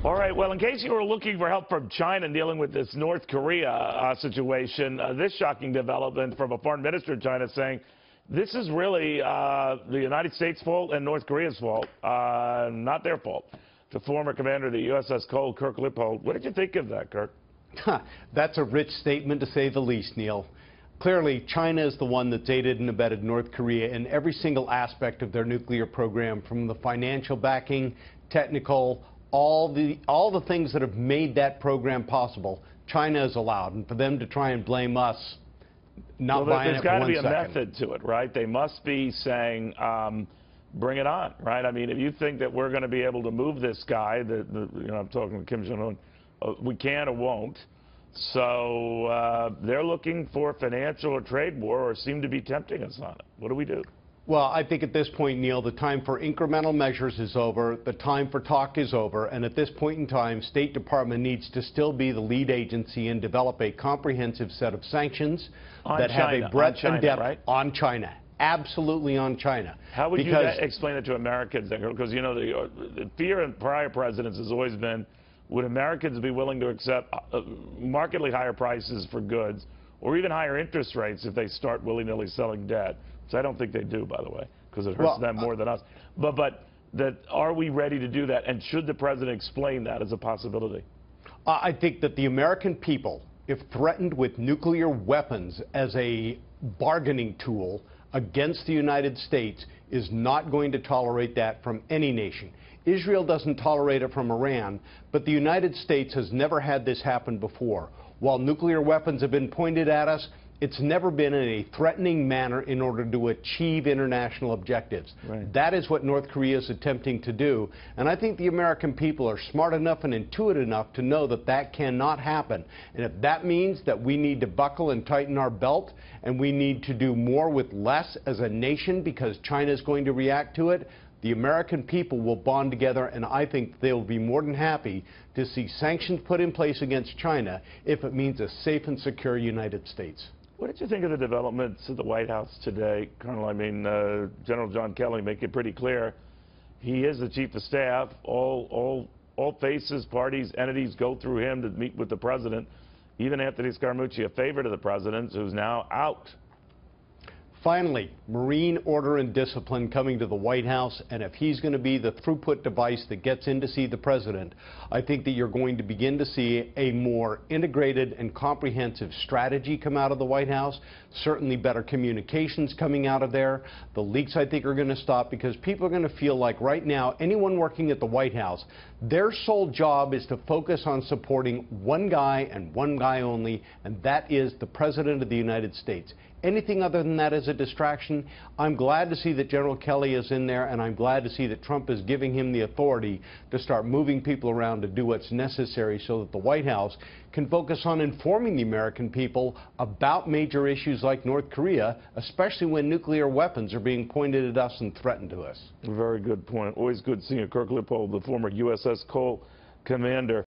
All right, well, in case you were looking for help from China dealing with this North Korea situation, this shocking development from a foreign minister of China saying this is really the United States' fault and North Korea's fault, not their fault. The former commander of the USS Cole, Kirk Lippold. What did you think of that, Kirk? That's a rich statement, to say the least, Neil. Clearly, China is the one that's aided and abetted North Korea in every single aspect of their nuclear program, from the financial backing, technical, all the things that have made that program possible. China is allowed, and for them to try and blame us, not buying it for 1 second. There's got to be a method to it, right? They must be saying, bring it on, right? I mean, if you think that we're going to be able to move this guy, I'm talking to Kim Jong-un, we can or won't. So they're looking for financial or trade war, or seem to be tempting us on it. What do we do? Well, I think at this point, Neil, the time for incremental measures is over. The time for talk is over. And at this point in time, State Department needs to still be the lead agency and develop a comprehensive set of sanctions that have a breadth and depth, right? On China. Absolutely on China. How would you explain it to Americans? Because, you know, the fear in prior presidents has always been, would Americans be willing to accept markedly higher prices for goods, or even higher interest rates if they start willy-nilly selling debt? Which I don't think they do, by the way, because it hurts them more than us. But are we ready to do that? And should the president explain that as a possibility? I think that the American people, if threatened with nuclear weapons as a bargaining tool against the United States, is not going to tolerate that from any nation. Israel doesn't tolerate it from Iran, but the United States has never had this happen before. While nuclear weapons have been pointed at us, it's never been in a threatening manner in order to achieve international objectives. Right. That is what North Korea is attempting to do. And I think the American people are smart enough and intuitive enough to know that that cannot happen. And if that means that we need to buckle and tighten our belt, and we need to do more with less as a nation because China is going to react to it, the American people will bond together, and I think they'll be more than happy to see sanctions put in place against China if it means a safe and secure United States. What did you think of the developments at the White House today, Colonel? I mean, General John Kelly make it pretty clear he is the chief of staff. All faces, parties, entities go through him to meet with the president. Even Anthony Scaramucci, a favorite of the president's, who's now out. Finally, Marine order and discipline coming to the White House, and if he's going to be the throughput device that gets in to see the president, I think that you're going to begin to see a more integrated and comprehensive strategy come out of the White House, certainly better communications coming out of there. The leaks, I think, are going to stop because people are going to feel like right now, anyone working at the White House, their sole job is to focus on supporting one guy and one guy only, and that is the President of the United States. Anything other than that is a distraction. I'm glad to see that General Kelly is in there, and I'm glad to see that Trump is giving him the authority to start moving people around to do what's necessary so that the White House can focus on informing the American people about major issues like North Korea, especially when nuclear weapons are being pointed at us and threatened to us. Very good point. Always good seeing Kirk Lippold, the former USS Cole commander.